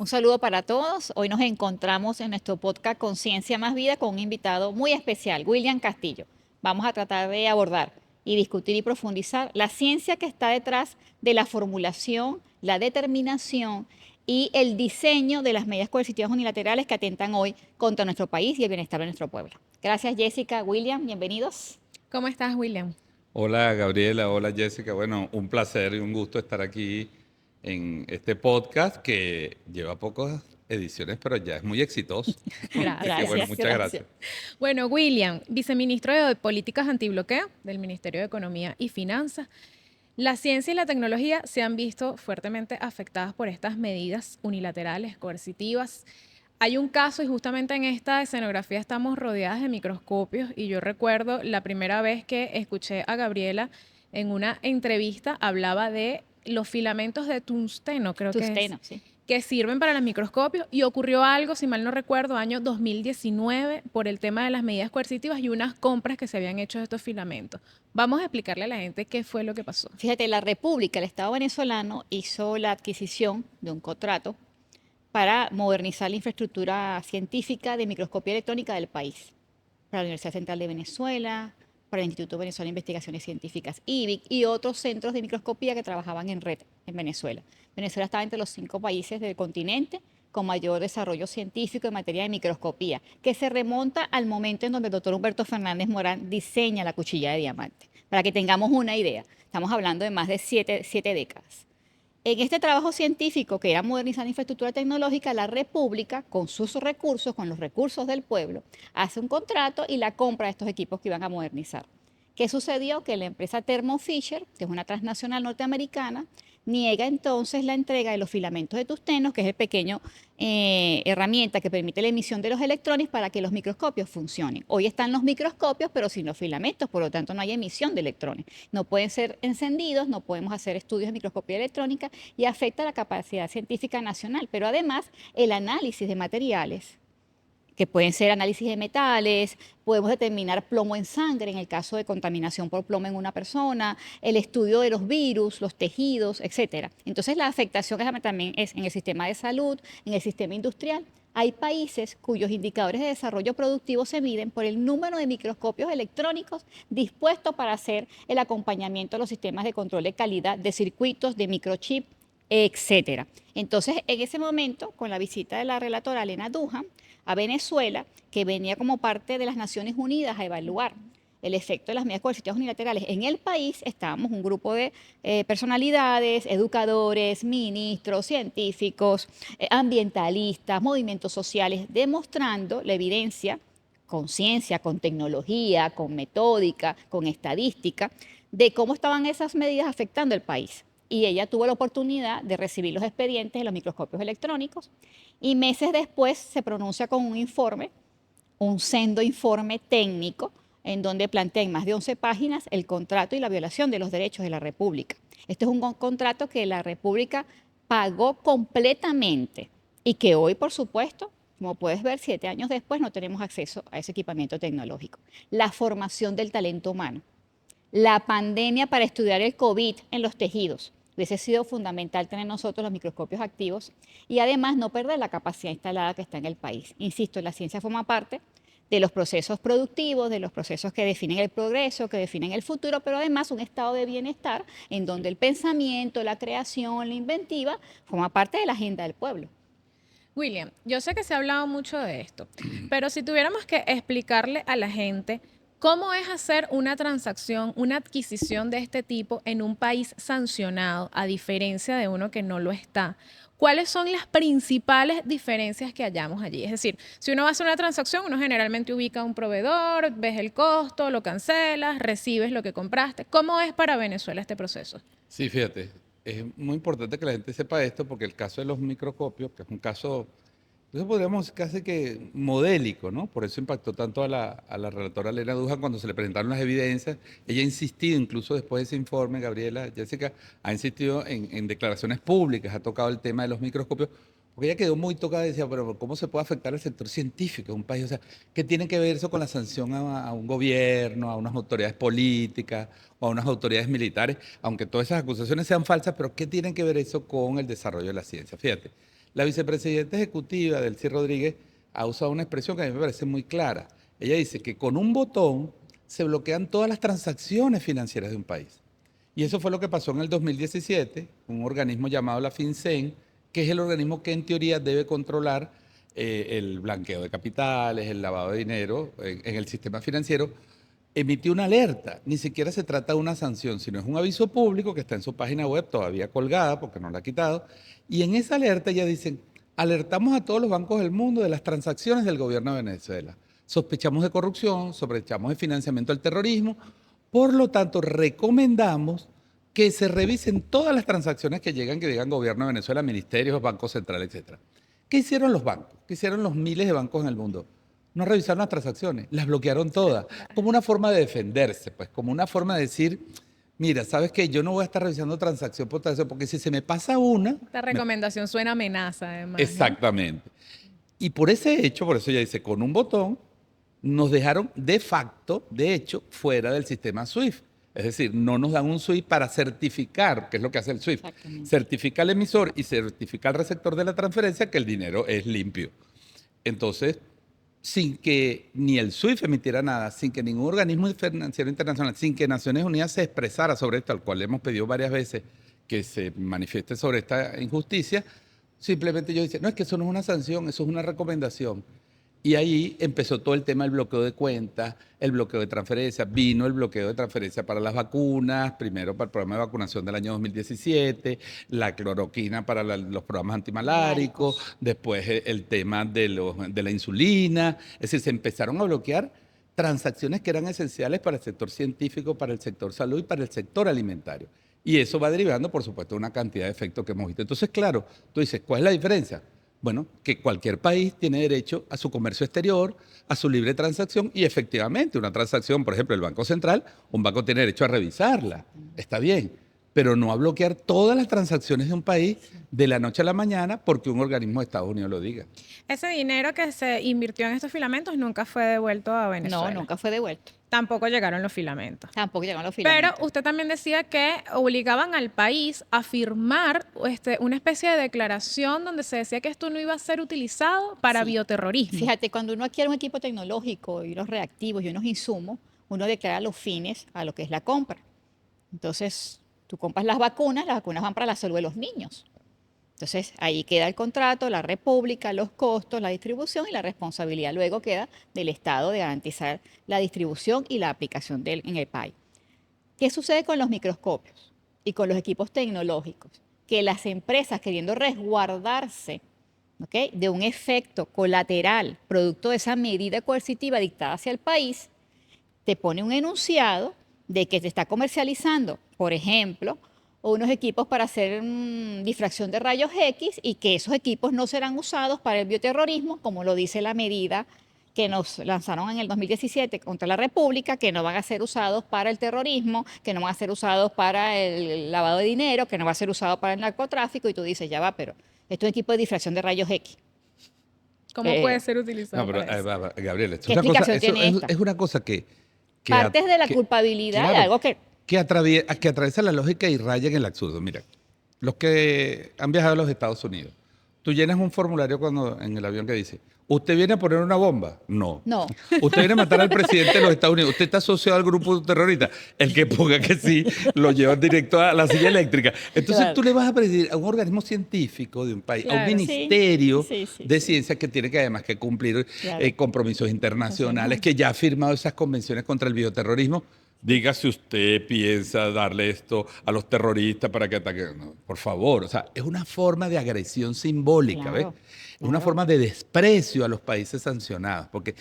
Un saludo para todos. Hoy nos encontramos en nuestro podcast Conciencia Más Vida con un invitado muy especial, William Castillo. Vamos a tratar de abordar y discutir y profundizar la ciencia que está detrás de la formulación, la determinación y el diseño de las medidas coercitivas unilaterales que atentan hoy contra nuestro país y el bienestar de nuestro pueblo. Gracias, Jessica, William, bienvenidos. ¿Cómo estás, William? Hola Gabriela, hola Jessica. Bueno, un placer y un gusto estar aquí en este podcast que lleva pocas ediciones, pero ya es muy exitoso. Así que bueno, Gracias, muchas gracias. gracias. Bueno, William, viceministro de Políticas Antibloqueo del Ministerio de Economía y Finanzas. La ciencia y la tecnología se han visto fuertemente afectadas por estas medidas unilaterales, coercitivas. Hay un caso y justamente en esta escenografía estamos rodeadas de microscopios y yo recuerdo la primera vez que escuché a Gabriela en una entrevista hablaba de los filamentos de tungsteno, creo que es, Tusteno, sí. que sirven para los microscopios y ocurrió algo, si mal no recuerdo, año 2019 por el tema de las medidas coercitivas y unas compras que se habían hecho de estos filamentos. Vamos a explicarle a la gente qué fue lo que pasó. Fíjate, la República, el Estado venezolano, hizo la adquisición de un contrato para modernizar la infraestructura científica de microscopía electrónica del país, para la Universidad Central de Venezuela, para el Instituto Venezolano de Investigaciones Científicas, IBIC, y otros centros de microscopía que trabajaban en red en Venezuela. Venezuela estaba entre los 5 países del continente con mayor desarrollo científico en materia de microscopía, que se remonta al momento en donde el doctor Humberto Fernández Morán diseña la cuchilla de diamante. Para que tengamos una idea, estamos hablando de más de siete décadas. En este trabajo científico, que era modernizar la infraestructura tecnológica, la República, con sus recursos, con los recursos del pueblo, hace un contrato y la compra de estos equipos que iban a modernizar. ¿Qué sucedió? Que la empresa Thermo Fisher, que es una transnacional norteamericana, niega entonces la entrega de los filamentos de tungsteno, que es el pequeño herramienta que permite la emisión de los electrones para que los microscopios funcionen. Hoy están los microscopios, pero sin los filamentos, por lo tanto no hay emisión de electrones. No pueden ser encendidos, no podemos hacer estudios de microscopía electrónica y afecta la capacidad científica nacional, pero además el análisis de materiales que pueden ser análisis de metales, podemos determinar plomo en sangre en el caso de contaminación por plomo en una persona, el estudio de los virus, los tejidos, etcétera. Entonces la afectación también es en el sistema de salud, en el sistema industrial. Hay países cuyos indicadores de desarrollo productivo se miden por el número de microscopios electrónicos dispuestos para hacer el acompañamiento de los sistemas de control de calidad, de circuitos, de microchip, etcétera. Entonces, en ese momento, con la visita de la relatora Elena Duhan a Venezuela, que venía como parte de las Naciones Unidas a evaluar el efecto de las medidas coercitivas unilaterales en el país, estábamos un grupo de personalidades, educadores, ministros, científicos, ambientalistas, movimientos sociales, demostrando la evidencia con ciencia, con tecnología, con metódica, con estadística, de cómo estaban esas medidas afectando el país. Y ella tuvo la oportunidad de recibir los expedientes de los microscopios electrónicos y meses después se pronuncia con un informe, un sendo informe técnico, en donde plantea en más de 11 páginas el contrato y la violación de los derechos de la República. Este es un contrato que la República pagó completamente y que hoy, por supuesto, como puedes ver, 7 años después no tenemos acceso a ese equipamiento tecnológico. La formación del talento humano, la pandemia para estudiar el COVID en los tejidos. Hubiese sido fundamental tener nosotros los microscopios activos y además no perder la capacidad instalada que está en el país. Insisto, la ciencia forma parte de los procesos productivos, de los procesos que definen el progreso, que definen el futuro, pero además un estado de bienestar en donde el pensamiento, la creación, la inventiva forma parte de la agenda del pueblo. William, yo sé que se ha hablado mucho de esto, pero si tuviéramos que explicarle a la gente cómo es hacer una transacción, una adquisición de este tipo en un país sancionado, a diferencia de uno que no lo está, ¿cuáles son las principales diferencias que hallamos allí? Es decir, si uno va a hacer una transacción, uno generalmente ubica a un proveedor, ves el costo, lo cancelas, recibes lo que compraste. ¿Cómo es para Venezuela este proceso? Sí, fíjate, es muy importante que la gente sepa esto porque el caso de los microscopios, que es un caso, eso podríamos casi que modélico, ¿no? Por eso impactó tanto a la relatora Elena Dujan cuando se le presentaron las evidencias. Ella ha insistido, incluso después de ese informe, Gabriela, Jessica, ha insistido en declaraciones públicas, ha tocado el tema de los microscopios, porque ella quedó muy tocada y decía, pero ¿cómo se puede afectar al sector científico de un país? O sea, ¿qué tiene que ver eso con la sanción a un gobierno, a unas autoridades políticas o a unas autoridades militares? Aunque todas esas acusaciones sean falsas, pero ¿qué tiene que ver eso con el desarrollo de la ciencia? Fíjate. La vicepresidenta ejecutiva, Delcy Rodríguez, ha usado una expresión que a mí me parece muy clara. Ella dice que con un botón se bloquean todas las transacciones financieras de un país. Y eso fue lo que pasó en el 2017, un organismo llamado la FinCEN, que es el organismo que en teoría debe controlar el blanqueo de capitales, el lavado de dinero en el sistema financiero, emitió una alerta. Ni siquiera se trata de una sanción, sino es un aviso público que está en su página web todavía colgada porque no la ha quitado. Y en esa alerta ya dicen, alertamos a todos los bancos del mundo de las transacciones del gobierno de Venezuela. Sospechamos de corrupción, sospechamos de financiamiento al terrorismo. Por lo tanto, recomendamos que se revisen todas las transacciones que digan gobierno de Venezuela, ministerios, bancos centrales, etc. ¿Qué hicieron los bancos? ¿Qué hicieron los miles de bancos en el mundo? No revisaron las transacciones, las bloquearon todas, como una forma de defenderse, pues como una forma de decir, mira, ¿sabes qué? Yo no voy a estar revisando transacción por transacción, porque si se me pasa una... Esta recomendación suena a amenaza, además, ¿no? Exactamente. Y por ese hecho, por eso ella dice, con un botón, nos dejaron de facto, de hecho, fuera del sistema SWIFT. Es decir, no nos dan un SWIFT para certificar, que es lo que hace el SWIFT. Exactamente. Certifica al emisor y certifica al receptor de la transferencia que el dinero es limpio. Entonces, sin que ni el SWIFT emitiera nada, sin que ningún organismo financiero internacional, sin que Naciones Unidas se expresara sobre esto, al cual le hemos pedido varias veces que se manifieste sobre esta injusticia, simplemente yo decía, no, es que eso no es una sanción, eso es una recomendación. Y ahí empezó todo el tema del bloqueo de cuentas, el bloqueo de transferencias. Vino el bloqueo de transferencias para las vacunas, primero para el programa de vacunación del año 2017, la cloroquina para los programas antimaláricos, después el tema de la insulina. Es decir, se empezaron a bloquear transacciones que eran esenciales para el sector científico, para el sector salud y para el sector alimentario. Y eso va derivando, por supuesto, de una cantidad de efectos que hemos visto. Entonces, claro, tú dices, ¿cuál es la diferencia? Bueno, que cualquier país tiene derecho a su comercio exterior, a su libre transacción y efectivamente una transacción, por ejemplo, el Banco Central, un banco tiene derecho a revisarla, está bien, pero no a bloquear todas las transacciones de un país de la noche a la mañana porque un organismo de Estados Unidos lo diga. Ese dinero que se invirtió en estos filamentos nunca fue devuelto a Venezuela. No, nunca fue devuelto. Tampoco llegaron los filamentos. Tampoco llegaron los Pero filamentos. usted también decía que obligaban al país a firmar una especie de declaración donde se decía que esto no iba a ser utilizado para Sí. bioterrorismo. Fíjate, cuando uno adquiere un equipo tecnológico y unos reactivos y unos insumos, uno declara los fines a lo que es la compra. Entonces, tú compras las vacunas van para la salud de los niños. Entonces, ahí queda el contrato, la república, los costos, la distribución y la responsabilidad. Luego queda del Estado de garantizar la distribución y la aplicación en el país. ¿Qué sucede con los microscopios y con los equipos tecnológicos? Que las empresas, queriendo resguardarse, ¿ok?, de un efecto colateral producto de esa medida coercitiva dictada hacia el país, te pone un enunciado de que te está comercializando, por ejemplo, unos equipos para hacer difracción de rayos X y que esos equipos no serán usados para el bioterrorismo, como lo dice la medida que nos lanzaron en el 2017 contra la República, que no van a ser usados para el terrorismo, que no van a ser usados para el lavado de dinero, que no va a ser usado para el narcotráfico, y tú dices, ya va, pero esto es un equipo de difracción de rayos X. ¿Cómo puede ser utilizado No, pero para eso? Gabriela, esto ¿Qué es una cosa, explicación tiene esta? es una cosa que Partes de la que- culpabilidad de claro, algo que... que atraviesa la lógica y raya en el absurdo. Mira, los que han viajado a los Estados Unidos, tú llenas un formulario en el avión que dice, ¿usted viene a poner una bomba? No. No. ¿Usted viene a matar al presidente de los Estados Unidos? ¿Usted está asociado al grupo terrorista? El que ponga que sí, lo llevan directo a la silla eléctrica. Entonces Claro. tú le vas a pedir a un organismo científico de un país, a Claro. un Sí, ministerio sí, de sí. ciencia que tiene que además que cumplir Claro. compromisos internacionales, que ya ha firmado esas convenciones contra el bioterrorismo. Diga si usted piensa darle esto a los terroristas para que ataquen. No, por favor, o sea, es una forma de agresión simbólica, ¿ves? Claro, Es una claro. forma de desprecio a los países sancionados, porque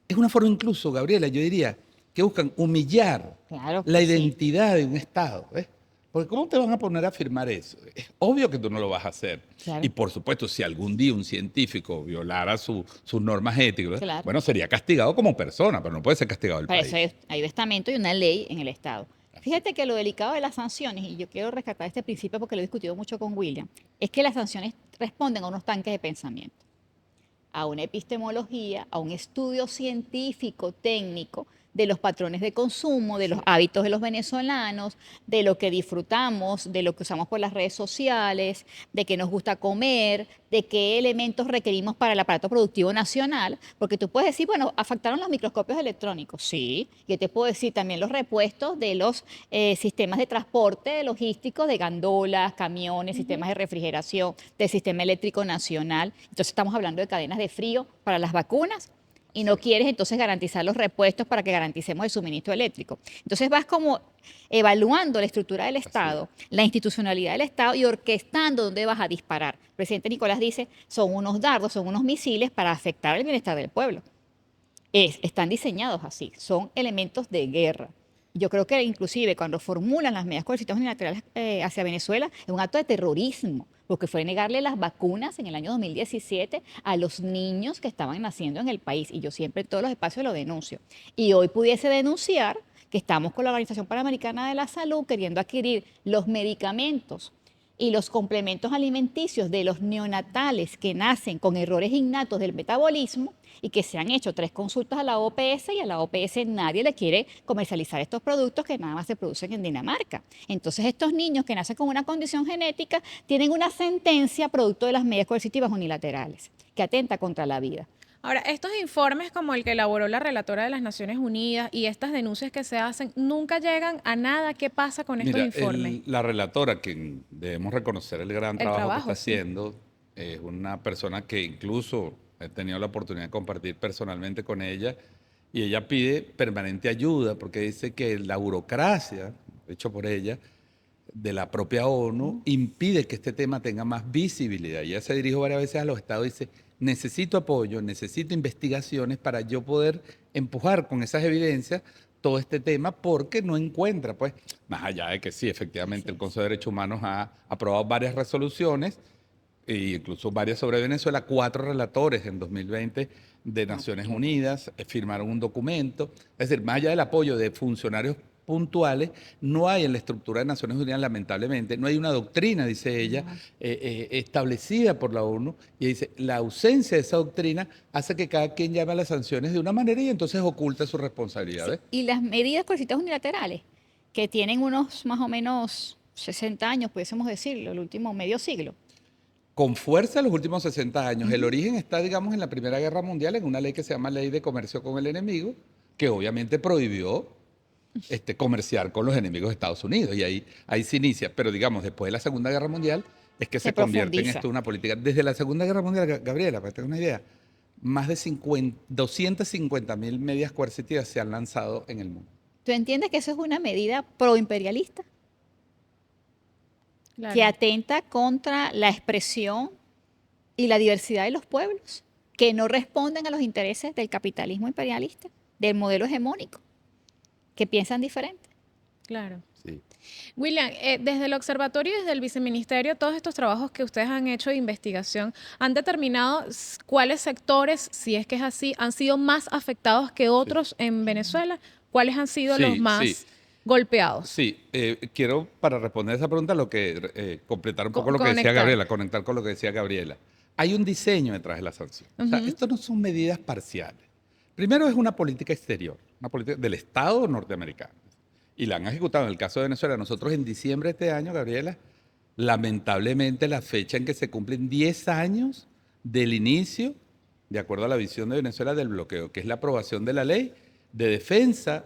es una forma incluso, Gabriela, yo diría, que buscan humillar Claro la que sí. identidad de un Estado, ¿ves? Porque ¿cómo te van a poner a firmar eso? Es obvio que tú no lo vas a hacer. Claro. Y por supuesto, si algún día un científico violara sus normas éticas, Claro. bueno, sería castigado como persona, pero no puede ser castigado el Para país. eso hay un estamento y una ley en el Estado. Fíjate que lo delicado de las sanciones, y yo quiero rescatar este principio porque lo he discutido mucho con William, es que las sanciones responden a unos tanques de pensamiento, a una epistemología, a un estudio científico, técnico, de los patrones de consumo, de los hábitos de los venezolanos, de lo que disfrutamos, de lo que usamos por las redes sociales, de qué nos gusta comer, de qué elementos requerimos para el aparato productivo nacional, porque tú puedes decir, bueno, afectaron los microscopios electrónicos, sí, yo te puedo decir también los repuestos de los sistemas de transporte logísticos, de gandolas, camiones, sistemas de refrigeración, del sistema eléctrico nacional. Entonces estamos hablando de cadenas de frío para las vacunas y no quieres entonces garantizar los repuestos para que garanticemos el suministro eléctrico. Entonces vas como evaluando la estructura del Estado, la institucionalidad del Estado y orquestando dónde vas a disparar. El presidente Nicolás dice, son unos dardos, son unos misiles para afectar el bienestar del pueblo. Están diseñados así, son elementos de guerra. Yo creo que inclusive cuando formulan las medidas coercitivas unilaterales hacia Venezuela es un acto de terrorismo, porque fue negarle las vacunas en el año 2017 a los niños que estaban naciendo en el país. Y yo siempre en todos los espacios lo denuncio. Y hoy pudiese denunciar que estamos con la Organización Panamericana de la Salud queriendo adquirir los medicamentos y los complementos alimenticios de los neonatales que nacen con errores innatos del metabolismo y que se han hecho 3 consultas a la OPS y a la OPS nadie le quiere comercializar estos productos que nada más se producen en Dinamarca. Entonces estos niños que nacen con una condición genética tienen una sentencia producto de las medidas coercitivas unilaterales que atenta contra la vida. Ahora, estos informes como el que elaboró la relatora de las Naciones Unidas y estas denuncias que se hacen nunca llegan a nada. ¿Qué pasa con estos informes? La relatora, que debemos reconocer el gran trabajo que está sí. haciendo, es una persona que incluso he tenido la oportunidad de compartir personalmente con ella, y ella pide permanente ayuda porque dice que la burocracia, hecho por ella, de la propia ONU, impide que este tema tenga más visibilidad. Y ella se dirigió varias veces a los estados y dice, necesito apoyo, necesito investigaciones para yo poder empujar con esas evidencias todo este tema, porque no encuentra, pues, más allá de que sí, efectivamente, el Consejo de Derechos Humanos ha aprobado varias resoluciones, e incluso varias sobre Venezuela, 4 relatores en 2020 de Naciones Unidas firmaron un documento. Es decir, más allá del apoyo de funcionarios puntuales, no hay en la estructura de Naciones Unidas, lamentablemente, no hay una doctrina, dice ella, establecida por la ONU, y dice, la ausencia de esa doctrina hace que cada quien llame a las sanciones de una manera y entonces oculta su responsabilidad. ¿Ves? Y las medidas coercitivas unilaterales, que tienen unos más o menos 60 años, pudiésemos decirlo, el último medio siglo. Con fuerza los últimos 60 años. El origen está, digamos, en la Primera Guerra Mundial, en una ley que se llama Ley de Comercio con el Enemigo, que obviamente prohibió comerciar con los enemigos de Estados Unidos. Y ahí se inicia. Pero, digamos, después de la Segunda Guerra Mundial es que se convierte en esto una política. Desde la Segunda Guerra Mundial, Gabriela, para que tengas una idea, más de 250.000 medidas coercitivas se han lanzado en el mundo. ¿Tú entiendes que eso es una medida proimperialista? Claro. Que atenta contra la expresión y la diversidad de los pueblos, que no responden a los intereses del capitalismo imperialista, del modelo hegemónico, que piensan diferente. Claro. Sí. William, desde el observatorio y desde el viceministerio, todos estos trabajos que ustedes han hecho de investigación, ¿han determinado cuáles sectores, si es que es así, han sido más afectados que otros en Venezuela? ¿Cuáles han sido los más golpeados? Sí, quiero para responder esa pregunta completar un poco lo que decía Conectar. Gabriela, conectar con lo que decía Gabriela. Hay un diseño detrás de la sanción. O sea, esto no son medidas parciales. Primero es una política exterior, una política del Estado norteamericano. Y la han ejecutado. En el caso de Venezuela, nosotros en diciembre de este año, Gabriela, lamentablemente la fecha en que se cumplen 10 años del inicio, de acuerdo a la visión de Venezuela, del bloqueo, que es la aprobación de la ley de defensa,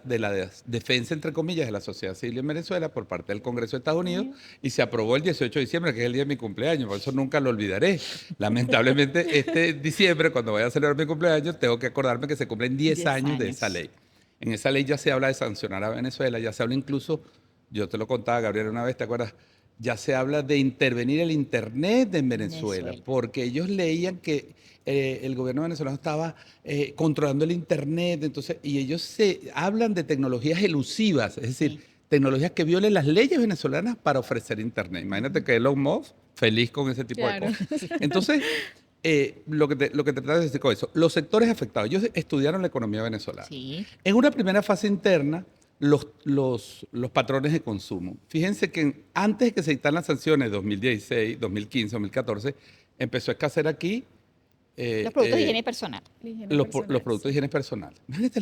defensa, entre comillas, de la sociedad civil en Venezuela por parte del Congreso de Estados Unidos, y se aprobó el 18 de diciembre, que es el día de mi cumpleaños, por eso nunca lo olvidaré. Lamentablemente, este diciembre, cuando vaya a celebrar mi cumpleaños, tengo que acordarme que se cumplen 10 años de esa ley. En esa ley ya se habla de sancionar a Venezuela, ya se habla incluso, yo te lo contaba, Gabriela, una vez, ¿te acuerdas? Ya se habla de intervenir el Internet en Venezuela, porque ellos leían que el gobierno venezolano estaba controlando el Internet, entonces, y ellos hablan de tecnologías elusivas, es decir, tecnologías que violen las leyes venezolanas para ofrecer Internet. Imagínate que Elon Musk feliz con ese tipo de cosas. Entonces, lo que te trato de decir con eso, los sectores afectados, ellos estudiaron la economía venezolana. Sí. En una primera fase interna, los patrones de consumo. Fíjense que antes de que se dictaran las sanciones, 2016, 2015, 2014, empezó a escasear aquí Los productos de higiene personal. los productos de higiene personal. Imagínate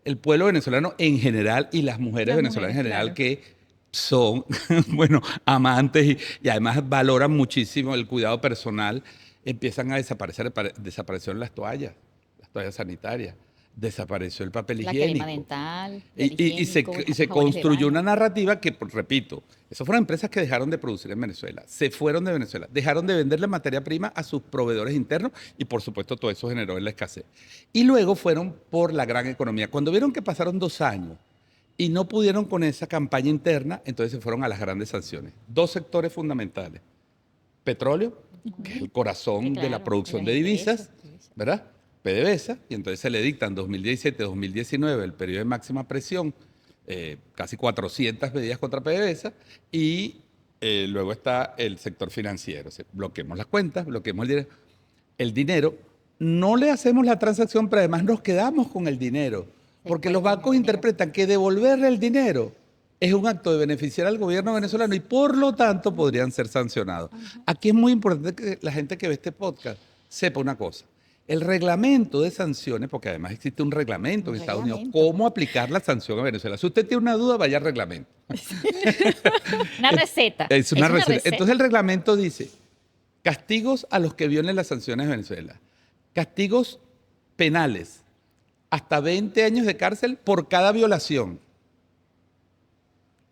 el pueblo venezolano en general y las mujeres Las venezolanas en mujeres, general claro. que son, bueno, amantes y además valoran muchísimo el cuidado personal, empiezan a desaparecieron las toallas sanitarias, desapareció el papel La crema higiénico. dental, el Y higiénico, se jabones de construyó una baño. narrativa que, repito, esas fueron empresas que dejaron de producir en Venezuela, se fueron de Venezuela, dejaron de vender la materia prima a sus proveedores internos y por supuesto todo eso generó en la escasez. Y luego fueron por la gran economía. Cuando vieron que pasaron 2 años y no pudieron con esa campaña interna, entonces se fueron a las grandes sanciones. Dos sectores fundamentales: petróleo, que es el corazón de la Claro, y producción las de empresas. divisas, ¿verdad? PDVSA, y entonces se le dictan 2017-2019 el periodo de máxima presión, casi 400 medidas contra PDVSA, y luego está el sector financiero. O sea, bloqueemos las cuentas, bloqueemos el dinero, no le hacemos la transacción, pero además nos quedamos con el dinero, Se porque quedan los con el bancos dinero. interpretan que devolverle el dinero es un acto de beneficiar al gobierno venezolano y por lo tanto podrían ser sancionados. Aquí es muy importante que la gente que ve este podcast sepa una cosa. El reglamento de sanciones, porque además existe un reglamento Un en Estados Unidos, reglamento. cómo aplicar la sanción a Venezuela. Si usted tiene una duda, vaya al reglamento. Una receta. Es una receta. receta. Entonces el reglamento dice castigos a los que violen las sanciones de Venezuela. Castigos penales, hasta 20 años de cárcel por cada violación.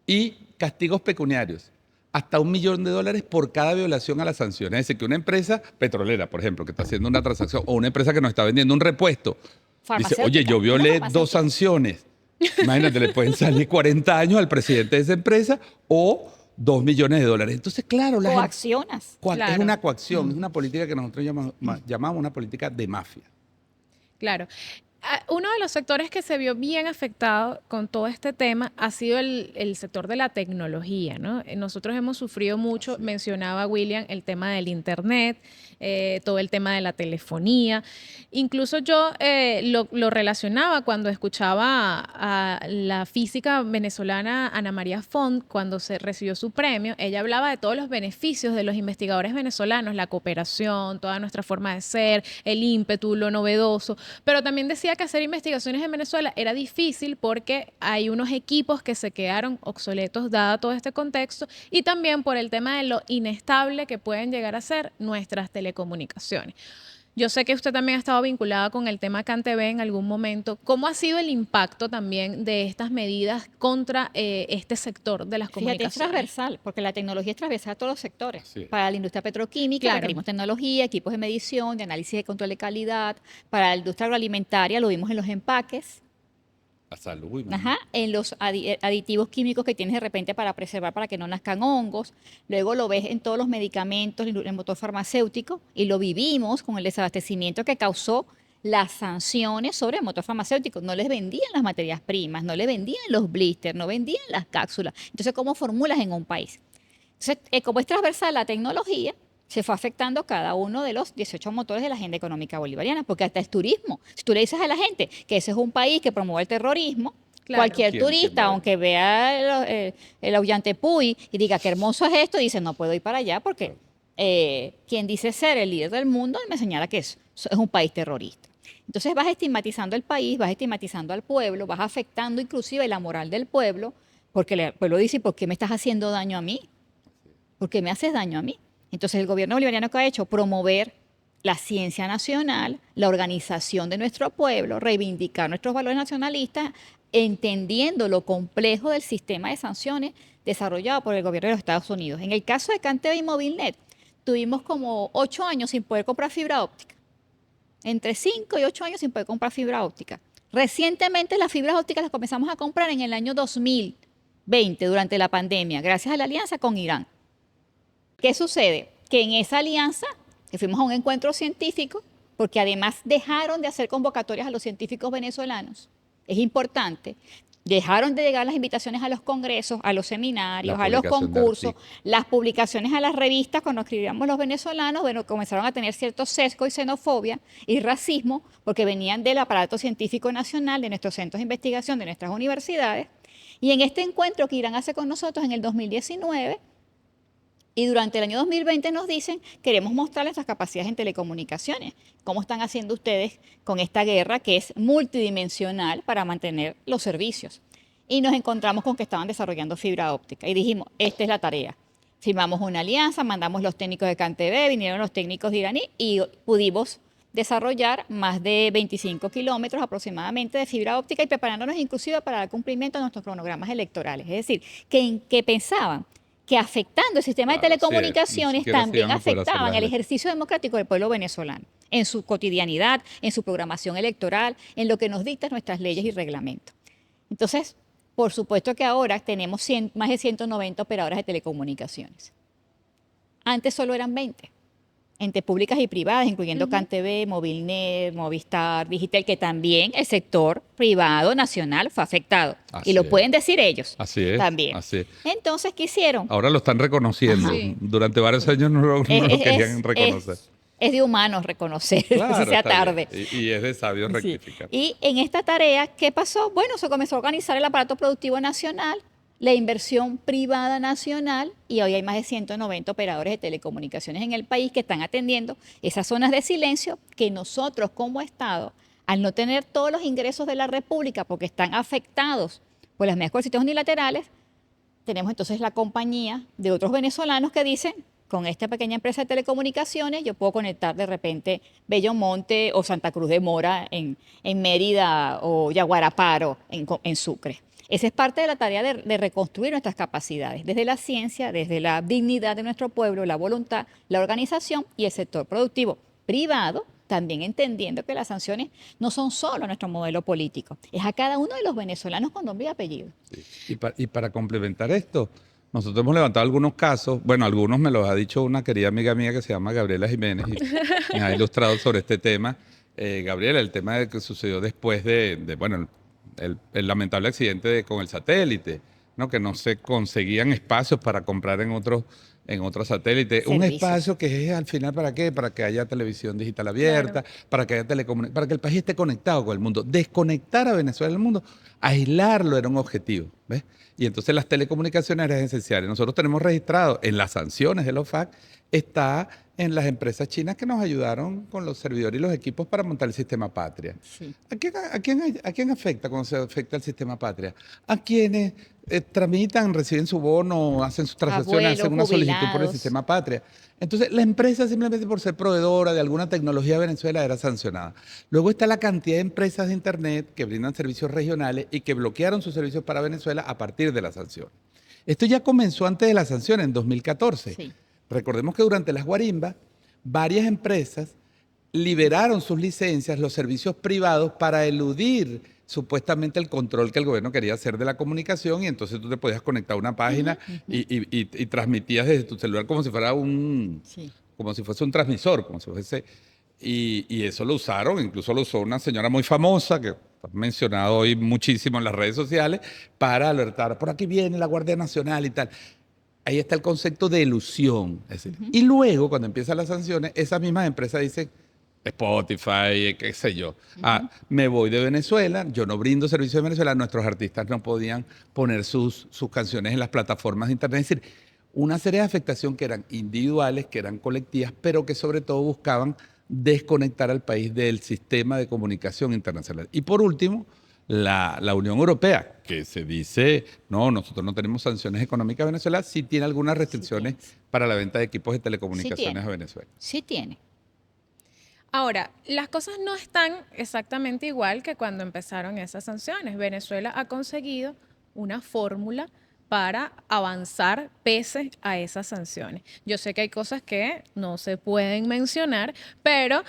Y castigos pecuniarios, hasta $1.000.000 por cada violación a las sanciones. Es decir, que una empresa petrolera, por ejemplo, que está haciendo una transacción, o una empresa que nos está vendiendo un repuesto, dice, oye, yo Farmacéutica, una violé farmacéutica. 2 sanciones. Imagínate, le pueden salir 40 años al presidente de esa empresa o $2.000.000. Entonces, claro, la gente, Coaccionas. es Claro. una coacción, es una política que nosotros llamamos una política de mafia. Claro. Uno de los sectores que se vio bien afectado con todo este tema ha sido el sector de la tecnología, ¿no? Nosotros hemos sufrido mucho, mencionaba William, el tema del internet, todo el tema de la telefonía. Incluso yo lo relacionaba cuando escuchaba a la física venezolana Ana María Font, cuando se recibió su premio. Ella hablaba de todos los beneficios de los investigadores venezolanos, la cooperación, toda nuestra forma de ser, el ímpetu, lo novedoso, pero también decía que hacer investigaciones en Venezuela era difícil porque hay unos equipos que se quedaron obsoletos dado todo este contexto y también por el tema de lo inestable que pueden llegar a ser nuestras telecomunicaciones. Yo sé que usted también ha estado vinculada con el tema CanTV en algún momento. ¿Cómo ha sido el impacto también de estas medidas contra este sector de las Fíjate, es comunicaciones? transversal, porque la tecnología es transversal a todos los sectores. Así es. Para la industria petroquímica Claro. requerimos tecnología, equipos de medición, de análisis de control de calidad. Para la industria agroalimentaria lo vimos en los empaques, La salud. ajá, en los aditivos químicos que tienes de repente para preservar, para que no nazcan hongos. Luego lo ves en todos los medicamentos, en el motor farmacéutico, y lo vivimos con el desabastecimiento que causó las sanciones sobre el motor farmacéutico. No les vendían las materias primas, no les vendían los blisters, no vendían las cápsulas. Entonces, ¿cómo formulas en un país? Entonces, como es transversal la tecnología, se fue afectando cada uno de los 18 motores de la agenda económica bolivariana, porque hasta es turismo. Si tú le dices a la gente que ese es un país que promueve el terrorismo, Claro. cualquier ¿Quién turista, va a ir? aunque vea el Ollantaypuy y diga qué hermoso es esto, dice no puedo ir para allá porque quien dice ser el líder del mundo me señala que es un país terrorista. Entonces vas estigmatizando el país, vas estigmatizando al pueblo, vas afectando inclusive la moral del pueblo, porque el pueblo dice, ¿por qué me estás haciendo daño a mí? ¿Por qué me haces daño a mí? Entonces el gobierno bolivariano, ¿que ha hecho? Promover la ciencia nacional, la organización de nuestro pueblo, reivindicar nuestros valores nacionalistas, entendiendo lo complejo del sistema de sanciones desarrollado por el gobierno de los Estados Unidos. En el caso de CanTV y Movilnet, tuvimos como 8 años sin poder comprar fibra óptica. Entre 5 y 8 años sin poder comprar fibra óptica. Recientemente las fibras ópticas las comenzamos a comprar en el año 2020, durante la pandemia, gracias a la alianza con Irán. ¿Qué sucede? Que en esa alianza, que fuimos a un encuentro científico, porque además dejaron de hacer convocatorias a los científicos venezolanos, es importante, dejaron de llegar las invitaciones a los congresos, a los seminarios, La a los publicación de concursos, artículos. las publicaciones a las revistas cuando escribíamos los venezolanos, bueno, comenzaron a tener cierto sesgo y xenofobia y racismo, porque venían del aparato científico nacional, de nuestros centros de investigación, de nuestras universidades. Y en este encuentro que Irán hace con nosotros en el 2019, Y durante el año 2020 nos dicen, queremos mostrarles nuestras capacidades en telecomunicaciones. ¿Cómo están haciendo ustedes con esta guerra que es multidimensional para mantener los servicios? Y nos encontramos con que estaban desarrollando fibra óptica. Y dijimos, esta es la tarea. Firmamos una alianza, mandamos los técnicos de CanTV, vinieron los técnicos de Iraní y pudimos desarrollar más de 25 kilómetros aproximadamente de fibra óptica y preparándonos inclusive para dar cumplimiento a nuestros cronogramas electorales. Es decir, que pensaban que afectando el sistema de Claro, sí, ni telecomunicaciones siquiera se también iban a poder hacer afectaban las el elecciones. ejercicio democrático del pueblo venezolano, en su cotidianidad, en su programación electoral, en lo que nos dictan nuestras leyes y reglamentos. Entonces, por supuesto que ahora tenemos más de 190 operadoras de telecomunicaciones. Antes solo eran 20, entre públicas y privadas, incluyendo CanTV, Movilnet, Movistar, Digitel, que también el sector privado nacional fue afectado. Así Y lo es. pueden decir ellos Así es, también. así es. Entonces, ¿qué hicieron? Ahora lo están reconociendo. Sí. Durante varios años no lo querían reconocer. Es de humanos reconocer, Claro, si sea está bien. tarde. Y es de sabio Sí. rectificar. Y en esta tarea, ¿qué pasó? Bueno, se comenzó a organizar el aparato productivo nacional, la inversión privada nacional, y hoy hay más de 190 operadores de telecomunicaciones en el país que están atendiendo esas zonas de silencio que nosotros como Estado, al no tener todos los ingresos de la República porque están afectados por las medidas coercitivas unilaterales, tenemos entonces la compañía de otros venezolanos que dicen, con esta pequeña empresa de telecomunicaciones, yo puedo conectar de repente Bellomonte o Santa Cruz de Mora en Mérida o Yaguaraparo en Sucre. Esa es parte de la tarea de reconstruir nuestras capacidades, desde la ciencia, desde la dignidad de nuestro pueblo, la voluntad, la organización y el sector productivo privado, también entendiendo que las sanciones no son solo nuestro modelo político, es a cada uno de los venezolanos con nombre y apellido. Sí. Y para complementar esto, nosotros hemos levantado algunos casos, bueno, algunos me los ha dicho una querida amiga mía que se llama Gabriela Jiménez y me ha ilustrado sobre este tema. Gabriela, el tema que sucedió después bueno, el lamentable accidente con el satélite, ¿no? Que no se conseguían espacios para comprar en otros satélites. Un Servicios. espacio que es al final ¿para qué? Para que haya televisión digital abierta, para que haya para que el país esté conectado con el mundo. Desconectar a Venezuela del mundo, aislarlo era un objetivo, ¿ves? Y entonces las telecomunicaciones eran esenciales. Nosotros tenemos registrado en las sanciones de la OFAC, está en las empresas chinas que nos ayudaron con los servidores y los equipos para montar el sistema Patria. Sí. ¿A quién afecta cuando se afecta el sistema Patria? A quienes tramitan, reciben su bono, hacen sus transacciones, Abuelos, hacen una solicitud por el jubilados. sistema Patria. Entonces, la empresa simplemente por ser proveedora de alguna tecnología de Venezuela era sancionada. Luego está la cantidad de empresas de Internet que brindan servicios regionales y que bloquearon sus servicios para Venezuela a partir de la sanción. Esto ya comenzó antes de la sanción, en 2014. Sí. Recordemos que durante las guarimbas, varias empresas liberaron sus licencias, los servicios privados, para eludir supuestamente el control que el gobierno quería hacer de la comunicación, y entonces tú te podías conectar a una página y transmitías desde tu celular como si fuera Sí. como si fuese un transmisor, como si fuese... Y eso lo usaron, incluso lo usó una señora muy famosa, que ha mencionado hoy muchísimo en las redes sociales, para alertar, por aquí viene la Guardia Nacional y tal. Ahí está el concepto de elusión. Es decir, y luego, cuando empiezan las sanciones, esas mismas empresas dicen, Spotify, qué sé yo, me voy de Venezuela, yo no brindo servicios de Venezuela, nuestros artistas no podían poner sus canciones en las plataformas de Internet. Es decir, una serie de afectaciones que eran individuales, que eran colectivas, pero que sobre todo buscaban desconectar al país del sistema de comunicación internacional. Y por último, la Unión Europea, que se dice, no, nosotros no tenemos sanciones económicas a Venezuela, sí tiene algunas restricciones para la venta de equipos de telecomunicaciones tiene. a Venezuela. Sí tiene. Ahora, las cosas no están exactamente igual que cuando empezaron esas sanciones. Venezuela ha conseguido una fórmula para avanzar pese a esas sanciones. Yo sé que hay cosas que no se pueden mencionar, pero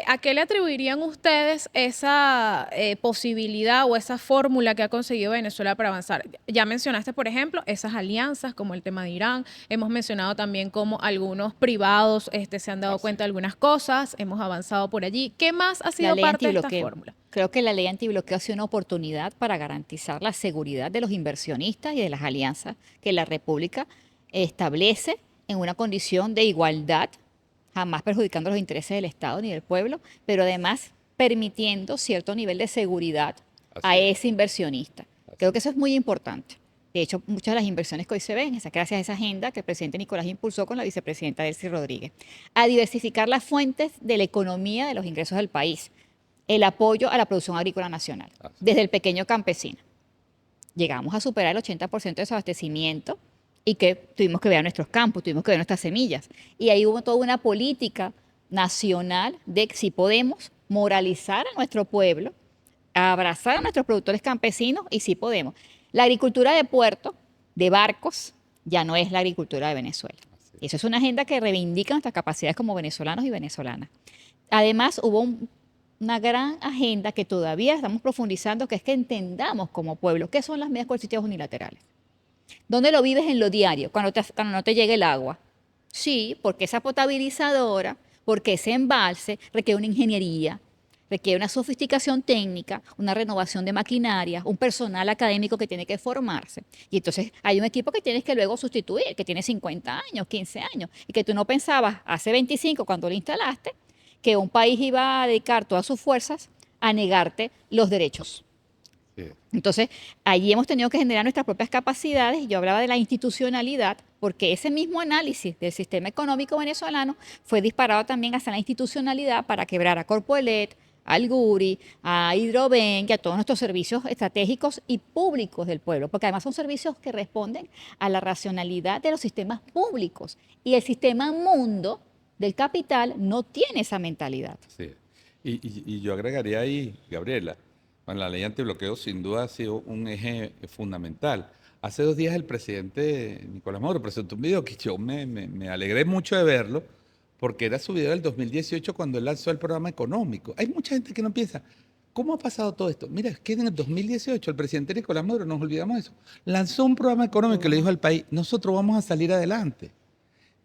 ¿a qué le atribuirían ustedes esa posibilidad o esa fórmula que ha conseguido Venezuela para avanzar? Ya mencionaste, por ejemplo, esas alianzas como el tema de Irán. Hemos mencionado también cómo algunos privados se han dado cuenta de algunas cosas. Hemos avanzado por allí. ¿Qué más ha sido ley parte de esta antibloqueo. fórmula? Creo que la ley antibloqueo ha sido una oportunidad para garantizar la seguridad de los inversionistas y de las alianzas que la República establece en una condición de igualdad, jamás perjudicando los intereses del Estado ni del pueblo, pero además permitiendo cierto nivel de seguridad a Así es. ese inversionista. Creo que eso es muy importante. De hecho, muchas de las inversiones que hoy se ven es gracias a esa agenda que el presidente Nicolás impulsó con la vicepresidenta Delcy Rodríguez. A diversificar las fuentes de la economía de los ingresos del país. El apoyo a la producción agrícola nacional, desde el pequeño campesino. Llegamos a superar el 80% de desabastecimiento y que tuvimos que ver nuestros campos, tuvimos que ver nuestras semillas. Y ahí hubo toda una política nacional de si podemos moralizar a nuestro pueblo, abrazar a nuestros productores campesinos y si podemos. La agricultura de puerto, de barcos, ya no es la agricultura de Venezuela. Y eso es una agenda que reivindica nuestras capacidades como venezolanos y venezolanas. Además, hubo una gran agenda que todavía estamos profundizando, que es que entendamos como pueblo qué son las medidas coercitivas unilaterales. ¿Dónde lo vives en lo diario? Cuando no te llega el agua. Sí, porque esa potabilizadora, porque ese embalse requiere una ingeniería, requiere una sofisticación técnica, una renovación de maquinaria, un personal académico que tiene que formarse. Y entonces hay un equipo que tienes que luego sustituir, que tiene 50 años, 15 años, y que tú no pensabas hace 25 cuando lo instalaste, que un país iba a dedicar todas sus fuerzas a negarte los derechos. Sí. Entonces, allí hemos tenido que generar nuestras propias capacidades. Yo hablaba de la institucionalidad, porque ese mismo análisis del sistema económico venezolano fue disparado también hacia la institucionalidad para quebrar a Corpoelec, al Guri, a Hidroven y a todos nuestros servicios estratégicos y públicos del pueblo, porque además son servicios que responden a la racionalidad de los sistemas públicos. Y el sistema mundo del capital no tiene esa mentalidad. Sí. Y yo agregaría ahí, Gabriela, bueno, la ley antibloqueo sin duda ha sido un eje fundamental. Hace 2 días el presidente Nicolás Maduro presentó un video que yo me alegré mucho de verlo, porque era su video del 2018 cuando él lanzó el programa económico. Hay mucha gente que no piensa, ¿cómo ha pasado todo esto? Mira, es que en el 2018 el presidente Nicolás Maduro, nos olvidamos de eso, lanzó un programa económico y le dijo al país, nosotros vamos a salir adelante.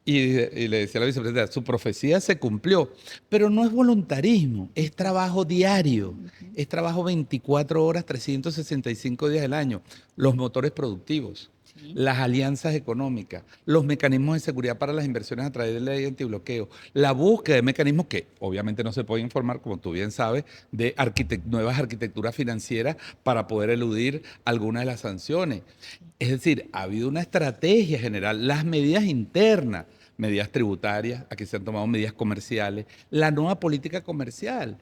Y le decía a la vicepresidenta, su profecía se cumplió, pero no es voluntarismo, es trabajo diario, es trabajo 24 horas, 365 días del año, los motores productivos, las alianzas económicas, los mecanismos de seguridad para las inversiones a través de la ley antibloqueo, la búsqueda de mecanismos que obviamente no se puede informar, como tú bien sabes, de nuevas arquitecturas financieras para poder eludir algunas de las sanciones. Es decir, ha habido una estrategia general, las medidas internas, medidas tributarias, aquí se han tomado medidas comerciales, la nueva política comercial.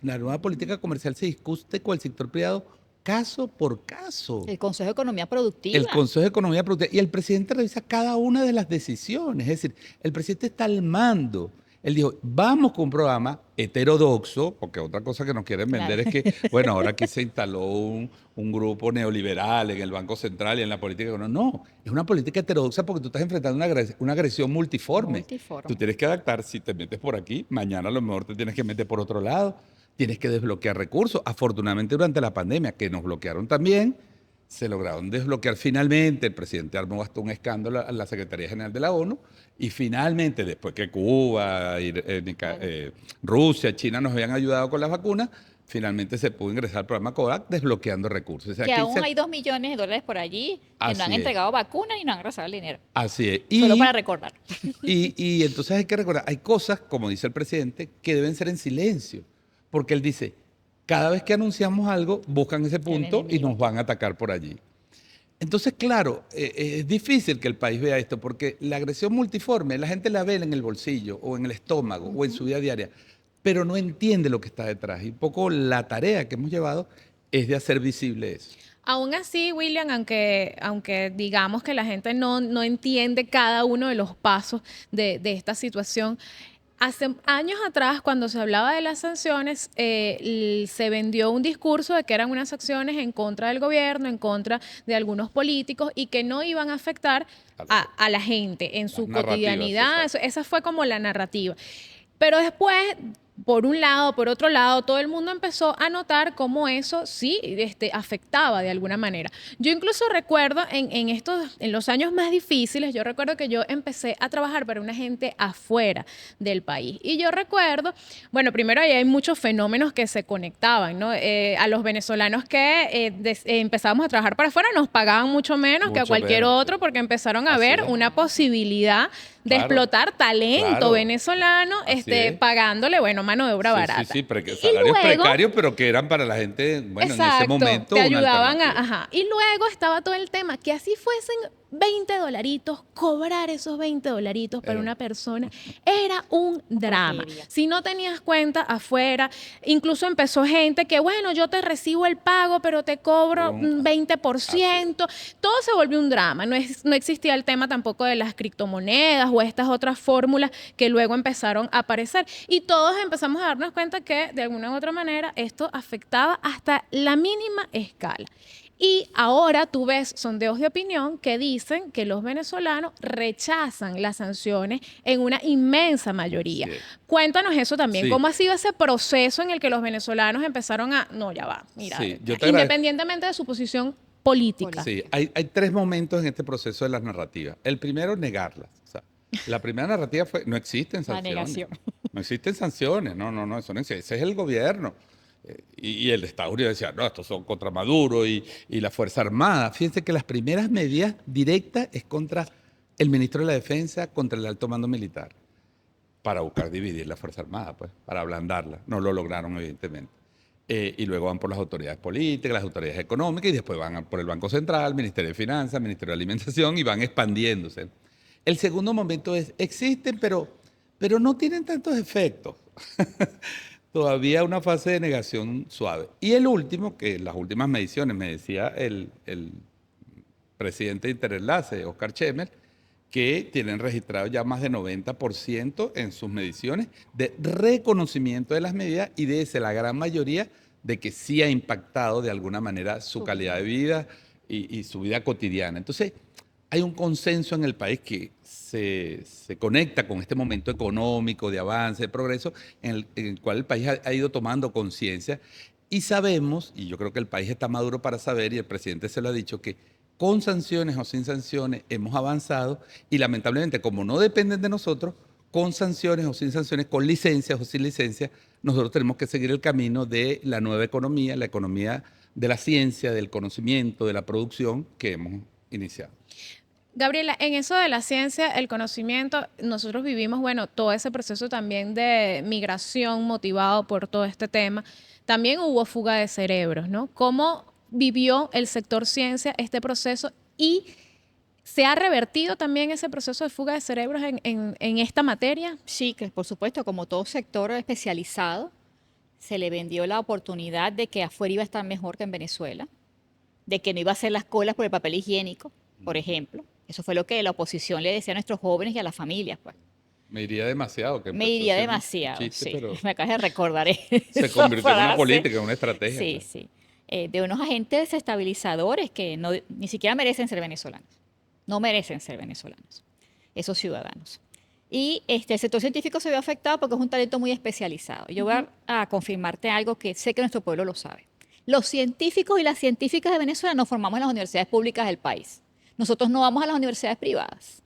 La nueva política comercial se discute con el sector privado caso por caso. El Consejo de Economía Productiva. El Consejo de Economía Productiva. Y el presidente revisa cada una de las decisiones. Es decir, el presidente está al mando. Él dijo, vamos con un programa heterodoxo, porque otra cosa que nos quieren vender es que, bueno, ahora aquí se instaló un grupo neoliberal en el Banco Central y en la política económica. No, es una política heterodoxa porque tú estás enfrentando una agresión multiforme. Tú tienes que adaptar, si te metes por aquí, mañana a lo mejor te tienes que meter por otro lado. Tienes que desbloquear recursos. Afortunadamente durante la pandemia, que nos bloquearon también, se lograron desbloquear finalmente. El presidente armó hasta un escándalo a la Secretaría General de la ONU y finalmente, después que Cuba, Rusia, China nos habían ayudado con las vacunas, finalmente se pudo ingresar al programa COVAX desbloqueando recursos. O sea, que aún hay $2 millones por allí que no han entregado vacunas y no han regresado el dinero. Así es. Solo para recordar. Y entonces hay que recordar, hay cosas, como dice el presidente, que deben ser en silencio, porque él dice, cada vez que anunciamos algo, buscan ese punto y nos van a atacar por allí. Entonces, claro, es difícil que el país vea esto, porque la agresión multiforme, la gente la ve en el bolsillo, o en el estómago, o en su vida diaria, pero no entiende lo que está detrás. Y un poco la tarea que hemos llevado es de hacer visible eso. Aún así, William, aunque digamos que la gente no entiende cada uno de los pasos de esta situación, hace años atrás, cuando se hablaba de las sanciones, se vendió un discurso de que eran unas acciones en contra del gobierno, en contra de algunos políticos y que no iban a afectar a la gente en su cotidianidad. Esa fue como la narrativa. Pero después, por un lado, por otro lado, todo el mundo empezó a notar cómo eso sí afectaba de alguna manera. Yo incluso recuerdo en los años más difíciles, yo recuerdo que yo empecé a trabajar para una gente afuera del país. Y yo recuerdo, bueno, primero ahí hay muchos fenómenos que se conectaban, ¿no? A los venezolanos que empezábamos a trabajar para afuera nos pagaban mucho menos que a cualquier otro porque empezaron a ver una posibilidad de Claro, explotar talento claro. venezolano, Así es. pagándole, bueno, mano de obra Sí, barata. sí, sí, Y salarios luego, precarios, pero que eran para la gente, bueno, en ese exacto, momento te una ayudaban a, alternativa. ajá. Y luego estaba todo el tema, que así fuesen 20 dolaritos, cobrar esos 20 dolaritos para Era una persona era un drama. tragedia. Si no tenías cuenta afuera, incluso empezó gente que, bueno, yo te recibo el pago, pero te cobro un- un así es. 20%. Todo se volvió un drama. No existía el tema tampoco de las criptomonedas o estas otras fórmulas que luego empezaron a aparecer. Y todos empezamos a darnos cuenta que de alguna u otra manera esto afectaba hasta la mínima escala. Y ahora tú ves sondeos de opinión que dicen que los venezolanos rechazan las sanciones en una inmensa mayoría. Así es. Cuéntanos eso también. Sí, ¿Cómo ha sido ese proceso en el que los venezolanos empezaron a, no, ya va, mira, sí, yo te agradezco. independientemente de su posición política? Sí, hay tres momentos en este proceso de las narrativas. El primero, negarlas. O sea, la primera narrativa fue, no existen La sanciones. negación. No existen sanciones. No, no, no, eso no existe. Ese es el gobierno. Y el Estado Unido decía, no, estos son contra Maduro y la Fuerza Armada. Fíjense que las primeras medidas directas es contra el ministro de la Defensa, contra el alto mando militar, para buscar dividir la Fuerza Armada, pues, para ablandarla. No lo lograron, evidentemente. Y luego van por las autoridades políticas, las autoridades económicas, y después van por el Banco Central, Ministerio de Finanzas, Ministerio de Alimentación, y van expandiéndose. El segundo momento es, existen, pero no tienen tantos efectos. Todavía una fase de negación suave. Y el último, que en las últimas mediciones me decía el presidente de Interenlace, Oscar Chemer, que tienen registrado ya más de 90% en sus mediciones de reconocimiento de las medidas y de ese la gran mayoría de que sí ha impactado de alguna manera su calidad de vida y su vida cotidiana. Entonces, hay un consenso en el país que se conecta con este momento económico de avance, de progreso, en el cual el país ha ido tomando conciencia y sabemos, y yo creo que el país está maduro para saber, y el presidente se lo ha dicho, que con sanciones o sin sanciones hemos avanzado y lamentablemente como no dependen de nosotros, con sanciones o sin sanciones, con licencias o sin licencias, nosotros tenemos que seguir el camino de la nueva economía, la economía de la ciencia, del conocimiento, de la producción que hemos iniciado. Gabriela, en eso de la ciencia, el conocimiento, nosotros vivimos, bueno, todo ese proceso también de migración motivado por todo este tema. También hubo fuga de cerebros, ¿no? ¿Cómo vivió el sector ciencia este proceso y se ha revertido también ese proceso de fuga de cerebros en esta materia? Sí, que por supuesto, como todo sector especializado, se le vendió la oportunidad de que afuera iba a estar mejor que en Venezuela, de que no iba a hacer las colas por el papel higiénico, por ejemplo. Eso fue lo que la oposición le decía a nuestros jóvenes y a las familias, pues. Me iría demasiado, que Me empezó iría siendo un demasiado, chiste, sí. pero Me acabas de recordar se esa convirtió en una frase. política, en una estrategia. Sí, Pues. sí. De unos agentes desestabilizadores que ni siquiera merecen ser venezolanos. No merecen ser venezolanos, esos ciudadanos. Y el sector científico se vio afectado porque es un talento muy especializado. Yo voy a confirmarte algo que sé que nuestro pueblo lo sabe. Los científicos y las científicas de Venezuela nos formamos en las universidades públicas del país. Nosotros no vamos a las universidades privadas.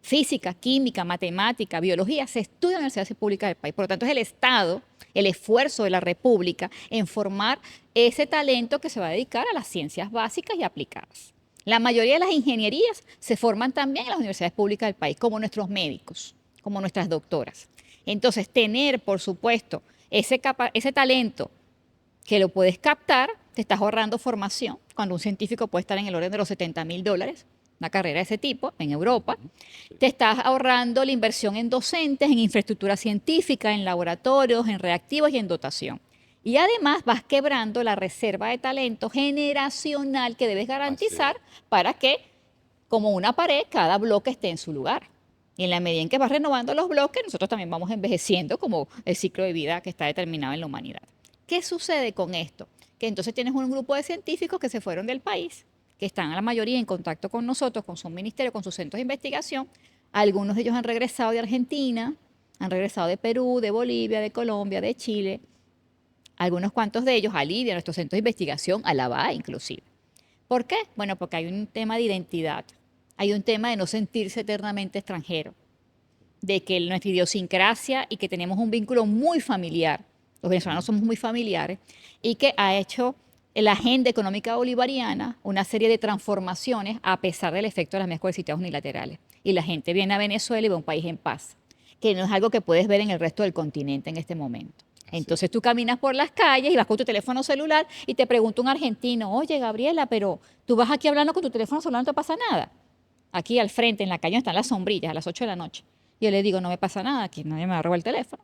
Física, química, matemática, biología se estudia en las universidades públicas del país. Por lo tanto, es el Estado, el esfuerzo de la República en formar ese talento que se va a dedicar a las ciencias básicas y aplicadas. La mayoría de las ingenierías se forman también en las universidades públicas del país, como nuestros médicos, como nuestras doctoras. Entonces, tener, por supuesto, ese talento que lo puedes captar, te estás ahorrando formación, cuando un científico puede estar en el orden de los $70.000, una carrera de ese tipo, en Europa. Te estás ahorrando la inversión en docentes, en infraestructura científica, en laboratorios, en reactivos y en dotación. Y además vas quebrando la reserva de talento generacional que debes garantizar para que, como una pared, cada bloque esté en su lugar. Y en la medida en que vas renovando los bloques, nosotros también vamos envejeciendo como el ciclo de vida que está determinado en la humanidad. ¿Qué sucede con esto? Que entonces tienes un grupo de científicos que se fueron del país, que están a la mayoría en contacto con nosotros, con su ministerio, con sus centros de investigación. Algunos de ellos han regresado de Argentina, han regresado de Perú, de Bolivia, de Colombia, de Chile. Algunos cuantos de ellos a Libia, a nuestros centros de investigación, a La Habana inclusive. ¿Por qué? Bueno, porque hay un tema de identidad, hay un tema de no sentirse eternamente extranjero, de que nuestra idiosincrasia y que tenemos un vínculo muy familiar, los venezolanos somos muy familiares, y que ha hecho la agenda económica bolivariana una serie de transformaciones a pesar del efecto de las medidas coercitivas unilaterales. Y la gente viene a Venezuela y ve un país en paz, que no es algo que puedes ver en el resto del continente en este momento. Entonces tú caminas por las calles y vas con tu teléfono celular y te pregunta un argentino, oye Gabriela, pero tú vas aquí hablando con tu teléfono celular, no te pasa nada. Aquí al frente, en la calle, están las sombrillas a las 8 de la noche. Y yo le digo, no me pasa nada, aquí nadie me va a robar el teléfono.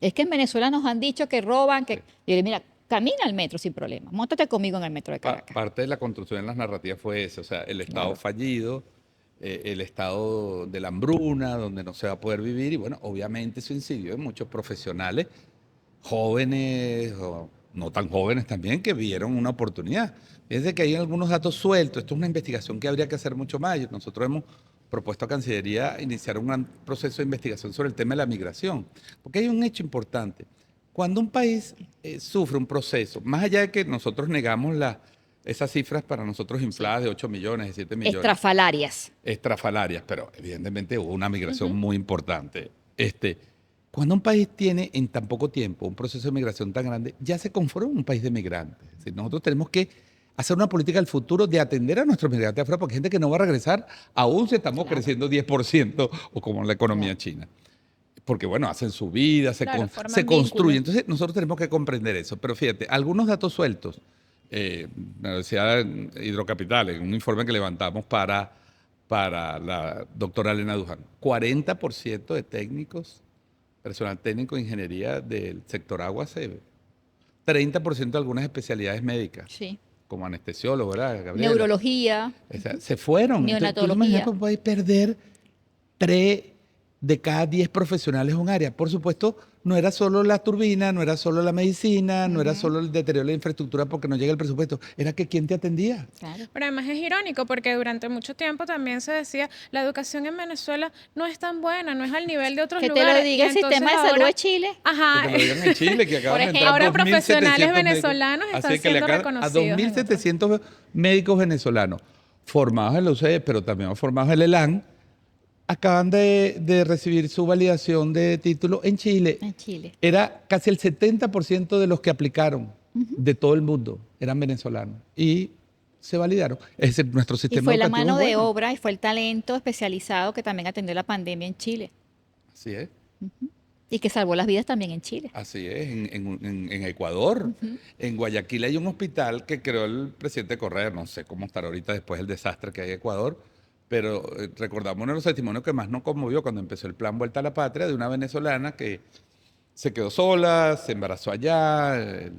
Es que en Venezuela nos han dicho que roban, que... Y yo le digo, mira, camina al metro sin problema, móntate conmigo en el metro de Caracas. Parte de la construcción en las narrativas fue esa, o sea, el Estado Claro. fallido, el estado de la hambruna, donde no se va a poder vivir, y bueno, obviamente eso incidió en muchos profesionales, jóvenes o no tan jóvenes también, que vieron una oportunidad. Fíjense que hay algunos datos sueltos, esto es una investigación que habría que hacer mucho más. Nosotros hemos propuesto a Cancillería iniciar un gran proceso de investigación sobre el tema de la migración, porque hay un hecho importante. Cuando un país sufre un proceso, más allá de que nosotros negamos esas cifras para nosotros infladas de 8 millones, de 7 millones, Estrafalarias. estrafalarias, pero evidentemente hubo una migración muy importante. Cuando un país tiene en tan poco tiempo un proceso de migración tan grande, ya se conforma un país de migrantes. Es decir, nosotros tenemos que hacer una política del futuro de atender a nuestros migrantes afuera, porque hay gente que no va a regresar aún si estamos creciendo 10% o como en la economía china. Porque, bueno, hacen su vida, Claro, se forman construyen. vínculos. Entonces, nosotros tenemos que comprender eso. Pero fíjate, algunos datos sueltos. La Universidad Hidrocapital, en un informe que levantamos para la doctora Elena Duján, 40% de técnicos, personal técnico de ingeniería del sector agua, 30% de algunas especialidades médicas, Sí. como anestesiólogo, ¿verdad, Gabriela? Neurología, O sea, se fueron. Entonces, ¿tú te imaginas neonatología. cómo puedes perder 3 de cada 10 profesionales en un área? Por supuesto, no era solo la turbina, no era solo la medicina, no era solo el deterioro de la infraestructura porque no llega el presupuesto. Era que ¿quién te atendía? Claro. Pero además es irónico porque durante mucho tiempo también se decía la educación en Venezuela no es tan buena, no es al nivel de otros Que te lugares. lo diga Y el sistema de entonces salud ahora- de Chile. Ajá. Que te lo digan en Chile, que acaban de ejemplo, entrar ahora 2.700 profesionales médicos. venezolanos están Así que le siendo acaban a reconocidos en 2.700 médicos venezolanos formados en la UCE, pero también formados en el ELAN, acaban de recibir su validación de título en Chile. En Chile. Era casi el 70% de los que aplicaron de todo el mundo eran venezolanos y se validaron. Es decir, nuestro Y sistema fue la educativo mano es de bueno. obra y fue el talento especializado que también atendió la pandemia en Chile Así es. y que salvó las vidas también en Chile. Así es, en Ecuador, en Guayaquil hay un hospital que creó el presidente Correa, no sé cómo estará ahorita después del desastre que hay en Ecuador, pero recordamos uno de los testimonios que más nos conmovió cuando empezó el plan Vuelta a la Patria de una venezolana que se quedó sola, se embarazó allá, el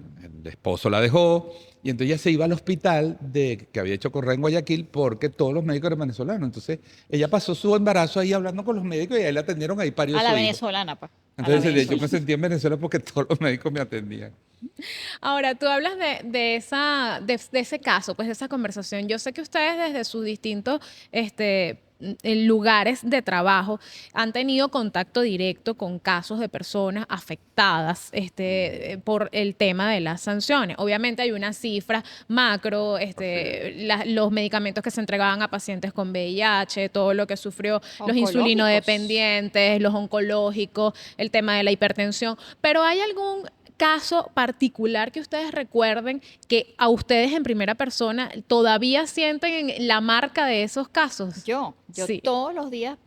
esposo la dejó, y entonces ella se iba al hospital que había hecho Correa en Guayaquil porque todos los médicos eran venezolanos. Entonces ella pasó su embarazo ahí hablando con los médicos y ahí la atendieron, ahí parió A la su hijo. venezolana, pa. A la Entonces yo me venezolana. sentí en Venezuela porque todos los médicos me atendían. Ahora, tú hablas de ese caso, pues de esa conversación. Yo sé que ustedes desde sus distintos en lugares de trabajo han tenido contacto directo con casos de personas afectadas por el tema de las sanciones. Obviamente hay una cifra macro, los medicamentos que se entregaban a pacientes con VIH, todo lo que sufrió los Oncológicos. insulinodependientes, los oncológicos, el tema de la hipertensión. Pero ¿hay algún caso particular que ustedes recuerden que a ustedes en primera persona todavía sienten la marca de esos casos? Yo Sí. todos los días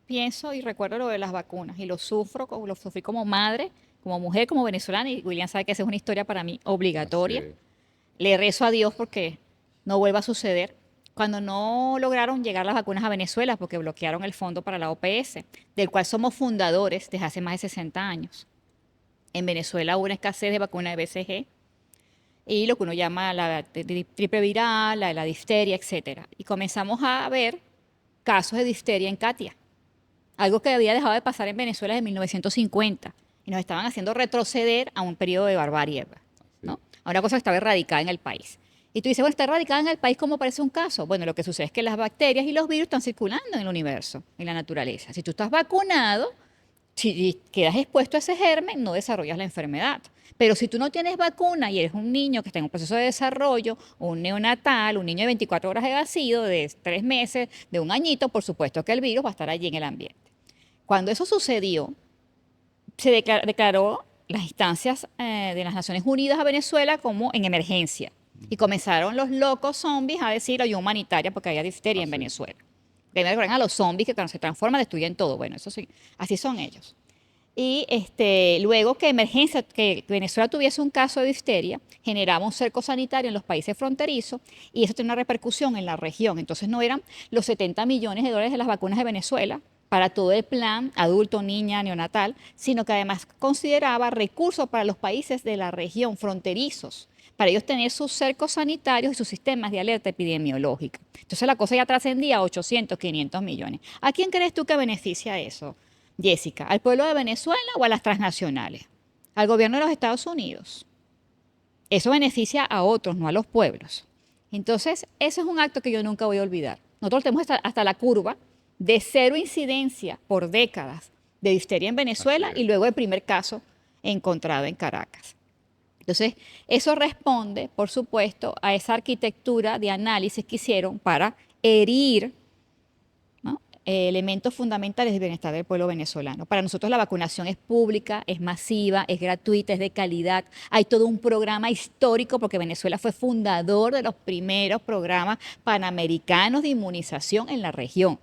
pienso y recuerdo lo de las vacunas y lo sufrí como madre, como mujer, como venezolana y William sabe que esa es una historia para mí obligatoria. Así es. Le rezo a Dios porque no vuelva a suceder. Cuando no lograron llegar las vacunas a Venezuela porque bloquearon el fondo para la OPS, del cual somos fundadores desde hace más de 60 años. En Venezuela hubo una escasez de vacunas de BCG y lo que uno llama la triple viral, la difteria, etc. Y comenzamos a ver casos de difteria en Katia, algo que había dejado de pasar en Venezuela desde 1950 y nos estaban haciendo retroceder a un periodo de barbarie, ¿no? A una cosa que estaba erradicada en el país. Y tú dices, bueno, está erradicada en el país, ¿cómo parece un caso? Bueno, lo que sucede es que las bacterias y los virus están circulando en el universo, en la naturaleza. Si tú estás vacunado, si quedas expuesto a ese germen, no desarrollas la enfermedad. Pero si tú no tienes vacuna y eres un niño que está en un proceso de desarrollo, o un neonatal, un niño de 24 horas de nacido, de 3 meses, de un añito, por supuesto que el virus va a estar allí en el ambiente. Cuando eso sucedió, se declaró las instancias de las Naciones Unidas a Venezuela como en emergencia. Y comenzaron los locos zombies a decir ayuda humanitaria porque había difteria en Venezuela. Primero que a los zombies que cuando se transforman destruyen todo. Bueno, eso sí, así son ellos. Y luego que emergencia, que Venezuela tuviese un caso de difteria, generaba un cerco sanitario en los países fronterizos y eso tenía una repercusión en la región. Entonces no eran los 70 millones de dólares de las vacunas de Venezuela para todo el plan adulto, niña, neonatal, sino que además consideraba recursos para los países de la región fronterizos, para ellos tener sus cercos sanitarios y sus sistemas de alerta epidemiológica. Entonces la cosa ya trascendía a 800, 500 millones. ¿A quién crees tú que beneficia eso, Jessica? ¿Al pueblo de Venezuela o a las transnacionales? Al gobierno de los Estados Unidos. Eso beneficia a otros, no a los pueblos. Entonces, ese es un acto que yo nunca voy a olvidar. Nosotros tenemos hasta la curva de 0 incidencia por décadas de difteria en Venezuela y luego el primer caso encontrado en Caracas. Entonces, eso responde, por supuesto, a esa arquitectura de análisis que hicieron para herir, ¿no?, elementos fundamentales del bienestar del pueblo venezolano. Para nosotros la vacunación es pública, es masiva, es gratuita, es de calidad. Hay todo un programa histórico porque Venezuela fue fundador de los primeros programas panamericanos de inmunización en la región.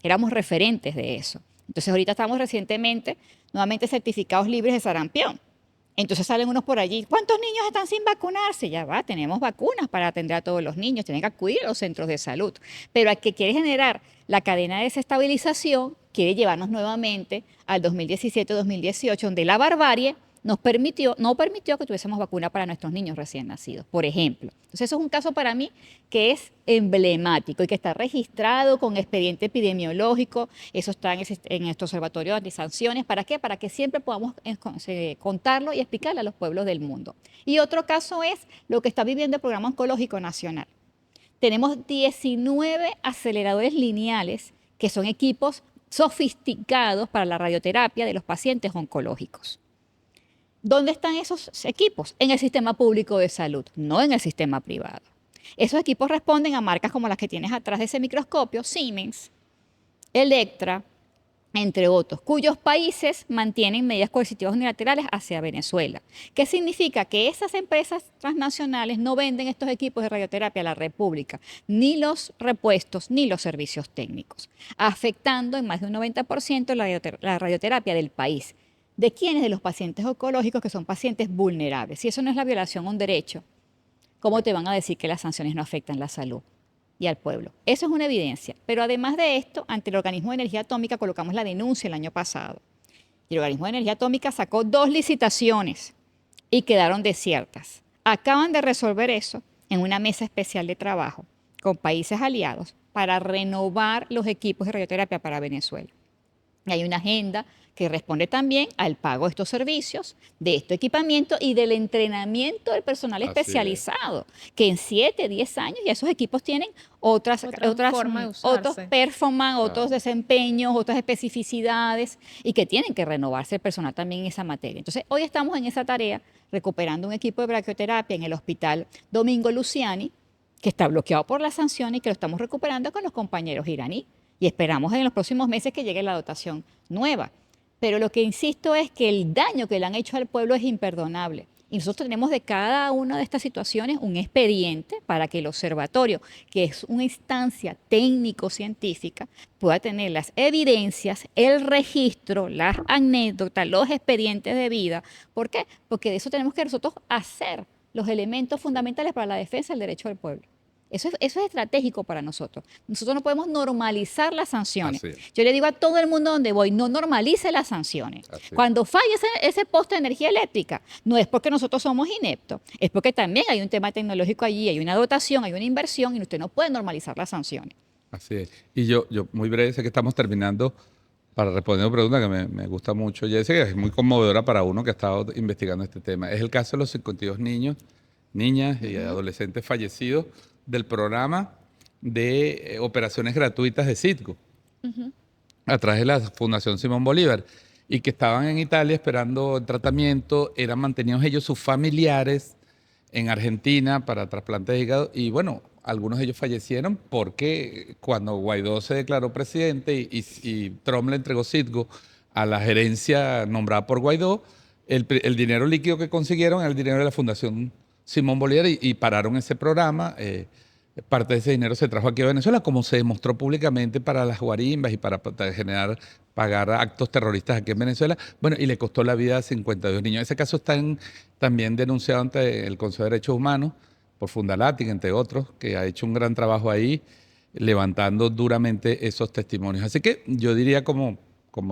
Éramos referentes de eso. Entonces ahorita estamos recientemente nuevamente certificados libres de sarampión. Entonces salen unos por allí, ¿cuántos niños están sin vacunarse? Ya va, tenemos vacunas para atender a todos los niños, tienen que acudir a los centros de salud. Pero al que quiere generar la cadena de desestabilización, quiere llevarnos nuevamente al 2017-2018, donde la barbarie no permitió que tuviésemos vacuna para nuestros niños recién nacidos, por ejemplo. Entonces eso es un caso para mí que es emblemático y que está registrado con expediente epidemiológico. Eso está en este observatorio de antisanciones. ¿Para qué? Para que siempre podamos contarlo y explicarle a los pueblos del mundo. Y otro caso es lo que está viviendo el Programa Oncológico Nacional. Tenemos 19 aceleradores lineales que son equipos sofisticados para la radioterapia de los pacientes oncológicos. ¿Dónde están esos equipos? En el sistema público de salud, no en el sistema privado. Esos equipos responden a marcas como las que tienes atrás de ese microscopio, Siemens, Electra, entre otros, cuyos países mantienen medidas coercitivas unilaterales hacia Venezuela. ¿Qué significa? Que esas empresas transnacionales no venden estos equipos de radioterapia a la República, ni los repuestos, ni los servicios técnicos, afectando en más de un 90% la radioterapia del país. ¿De quiénes? De los pacientes oncológicos, que son pacientes vulnerables. Si eso no es la violación a un derecho, ¿cómo te van a decir que las sanciones no afectan la salud y al pueblo? Eso es una evidencia. Pero además de esto, ante el Organismo de Energía Atómica colocamos la denuncia el año pasado. Y el Organismo de Energía Atómica sacó 2 licitaciones y quedaron desiertas. Acaban de resolver eso en una mesa especial de trabajo con países aliados para renovar los equipos de radioterapia para Venezuela. Y hay una agenda que responde también al pago de estos servicios, de este equipamiento y del entrenamiento del personal especializado, que en 7, 10 años ya esos equipos tienen otras forma de otros usarse. performance, otros desempeños, otras especificidades y que tienen que renovarse el personal también en esa materia. Entonces, hoy estamos en esa tarea recuperando un equipo de brachioterapia en el Hospital Domingo Luciani, que está bloqueado por las sanciones y que lo estamos recuperando con los compañeros iraníes. Y esperamos en los próximos meses que llegue la dotación nueva. Pero lo que insisto es que el daño que le han hecho al pueblo es imperdonable. Y nosotros tenemos de cada una de estas situaciones un expediente para que el observatorio, que es una instancia técnico-científica, pueda tener las evidencias, el registro, las anécdotas, los expedientes de vida. ¿Por qué? Porque de eso tenemos que nosotros hacer los elementos fundamentales para la defensa del derecho del pueblo. Eso es estratégico para nosotros. Nosotros no podemos normalizar las sanciones. Yo le digo a todo el mundo donde voy, no normalice las sanciones. Cuando falla ese poste de energía eléctrica, no es porque nosotros somos ineptos, es porque también hay un tema tecnológico allí, hay una dotación, hay una inversión y usted no puede normalizar las sanciones. Así es. Y yo muy breve, sé que estamos terminando, para responder una pregunta que me gusta mucho, Jessica, que es muy conmovedora para uno que ha estado investigando este tema. Es el caso de los 52 niños, niñas y adolescentes fallecidos del programa de operaciones gratuitas de Citgo, a través de la Fundación Simón Bolívar, y que estaban en Italia esperando tratamiento, eran mantenidos ellos, sus familiares, en Argentina para trasplantes de hígado, y bueno, algunos de ellos fallecieron porque cuando Guaidó se declaró presidente y Trump le entregó Citgo a la gerencia nombrada por Guaidó, el dinero líquido que consiguieron era el dinero de la Fundación Simón Bolívar y pararon ese programa. Parte de ese dinero se trajo aquí a Venezuela, como se demostró públicamente para las guarimbas y para pagar actos terroristas aquí en Venezuela. Bueno, y le costó la vida a 52 niños. Ese caso está también denunciado ante el Consejo de Derechos Humanos por Fundalatic, entre otros, que ha hecho un gran trabajo ahí, levantando duramente esos testimonios. Así que yo diría, como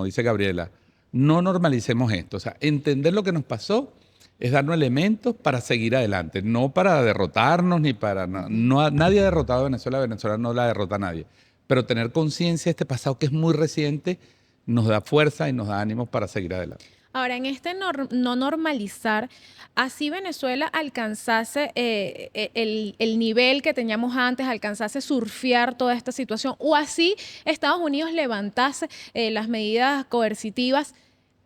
dice Gabriela, no normalicemos esto. O sea, entender lo que nos pasó es darnos elementos para seguir adelante, no para derrotarnos ni para... nadie ha derrotado a Venezuela, Venezuela no la derrota a nadie. Pero tener conciencia de este pasado que es muy reciente nos da fuerza y nos da ánimos para seguir adelante. Ahora, en este no normalizar, así Venezuela alcanzase el nivel que teníamos antes, alcanzase surfear toda esta situación, o así Estados Unidos levantase las medidas coercitivas.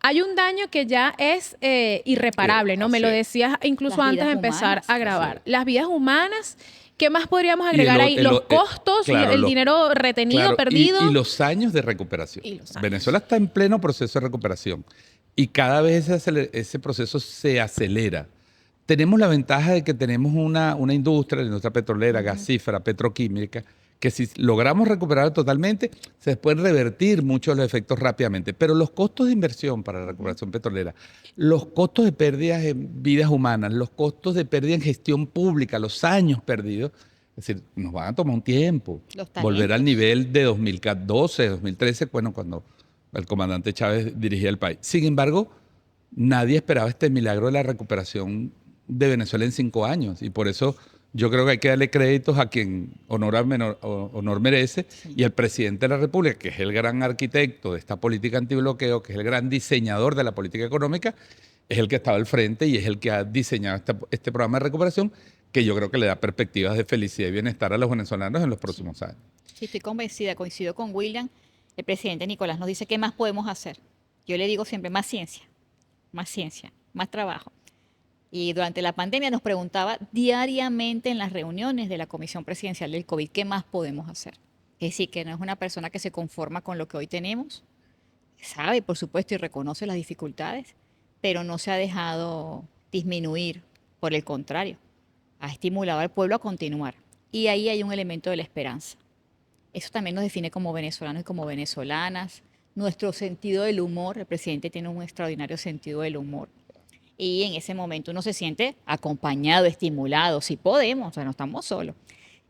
Hay un daño que ya es irreparable, ¿no? Me lo decías incluso Las antes de vidas empezar humanas, a grabar. así es. Las vidas humanas, ¿qué más podríamos agregar ahí? Los costos, claro, el dinero retenido, claro, perdido. Y los años de recuperación. Y los años. Venezuela está en pleno proceso de recuperación y cada vez ese proceso se acelera. Tenemos la ventaja de que tenemos una industria, la industria petrolera, gasífera, petroquímica, que si logramos recuperar totalmente, se pueden revertir muchos de los efectos rápidamente. Pero los costos de inversión para la recuperación petrolera, los costos de pérdidas en vidas humanas, los costos de pérdida en gestión pública, los años perdidos, es decir, nos van a tomar un tiempo. Volver al nivel de 2012, 2013, bueno, cuando el comandante Chávez dirigía el país. Sin embargo, nadie esperaba este milagro de la recuperación de Venezuela en 5 años. Y por eso yo creo que hay que darle créditos a quien honor merece. Sí. Y el presidente de la República, que es el gran arquitecto de esta política antibloqueo, que es el gran diseñador de la política económica, es el que estaba al frente y es el que ha diseñado este programa de recuperación, que yo creo que le da perspectivas de felicidad y bienestar a los venezolanos en los próximos años. Sí, estoy convencida, coincido con William. El presidente Nicolás nos dice qué más podemos hacer. Yo le digo siempre más ciencia, más trabajo. Y durante la pandemia nos preguntaba diariamente en las reuniones de la Comisión Presidencial del COVID qué más podemos hacer. Es decir, que no es una persona que se conforma con lo que hoy tenemos, sabe, por supuesto, y reconoce las dificultades, pero no se ha dejado disminuir, por el contrario, ha estimulado al pueblo a continuar. Y ahí hay un elemento de la esperanza. Eso también nos define como venezolanos y como venezolanas. Nuestro sentido del humor, el presidente tiene un extraordinario sentido del humor. Y en ese momento uno se siente acompañado, estimulado, si podemos, o sea, no estamos solos.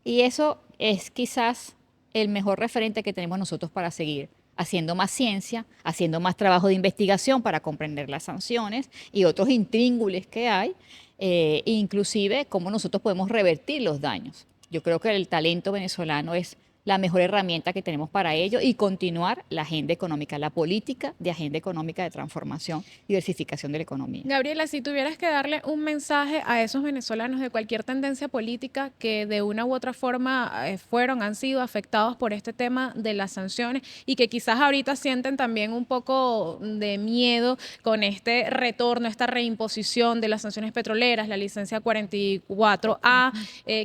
Y eso es quizás el mejor referente que tenemos nosotros para seguir haciendo más ciencia, haciendo más trabajo de investigación para comprender las sanciones y otros intríngulis que hay, inclusive cómo nosotros podemos revertir los daños. Yo creo que el talento venezolano es la mejor herramienta que tenemos para ello y continuar la agenda económica, la política de agenda económica de transformación y diversificación de la economía. Gabriela, si tuvieras que darle un mensaje a esos venezolanos de cualquier tendencia política que de una u otra forma han sido afectados por este tema de las sanciones y que quizás ahorita sienten también un poco de miedo con este retorno, esta reimposición de las sanciones petroleras, la licencia 44A,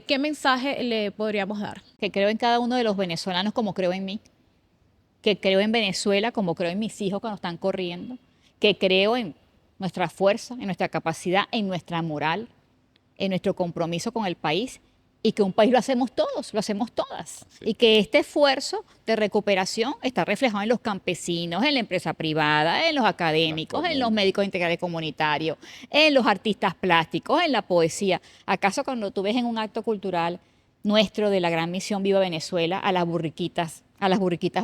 ¿qué mensaje le podríamos dar? Que creo en cada uno de los venezolanos como creo en mí, que creo en Venezuela como creo en mis hijos cuando están corriendo, que creo en nuestra fuerza, en nuestra capacidad, en nuestra moral, en nuestro compromiso con el país y que un país lo hacemos todos, lo hacemos todas. Sí. Y que este esfuerzo de recuperación está reflejado en los campesinos, en la empresa privada, en los académicos, en los médicos integrales comunitarios, en los artistas plásticos, en la poesía. ¿Acaso cuando tú ves en un acto cultural nuestro de la gran misión Viva Venezuela, a las burriquitas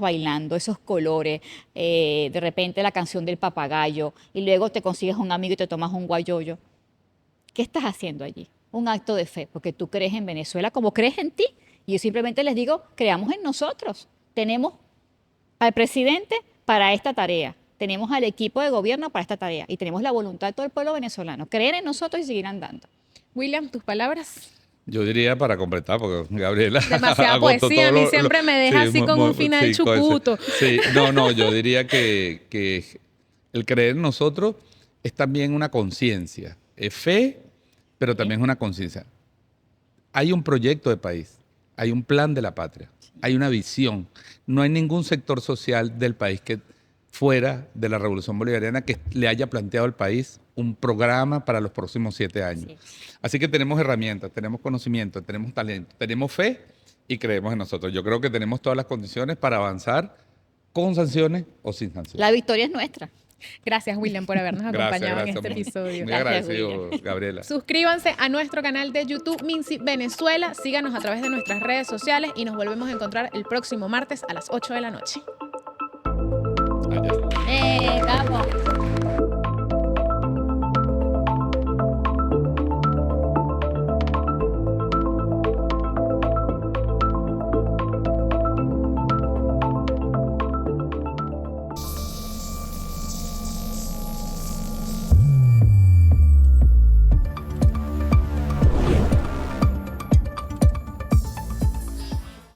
bailando, esos colores, de repente la canción del papagayo, y luego te consigues un amigo y te tomas un guayoyo? ¿Qué estás haciendo allí? Un acto de fe, porque tú crees en Venezuela como crees en ti. Y yo simplemente les digo, creamos en nosotros. Tenemos al presidente para esta tarea, tenemos al equipo de gobierno para esta tarea, y tenemos la voluntad de todo el pueblo venezolano, creer en nosotros y seguir andando. William, tus palabras. Yo diría para completar, porque Gabriela... Demasiada poesía, a mí siempre me deja así con un final chucuto. Sí, yo diría que el creer en nosotros es también una conciencia. Es fe, pero también es una conciencia. Hay un proyecto de país, hay un plan de la patria, hay una visión. No hay ningún sector social del país que fuera de la Revolución Bolivariana que le haya planteado al país un programa para los próximos 7 años. Sí. Así que tenemos herramientas, tenemos conocimiento, tenemos talento, tenemos fe y creemos en nosotros. Yo creo que tenemos todas las condiciones para avanzar con sanciones o sin sanciones. La victoria es nuestra. Gracias, William, por habernos acompañado en este episodio. Muy Gracias, agradecido, Gabriela. Suscríbanse a nuestro canal de YouTube Minci Venezuela, síganos a través de nuestras redes sociales y nos volvemos a encontrar el próximo martes a las 8 de la noche. Allá. Vamos.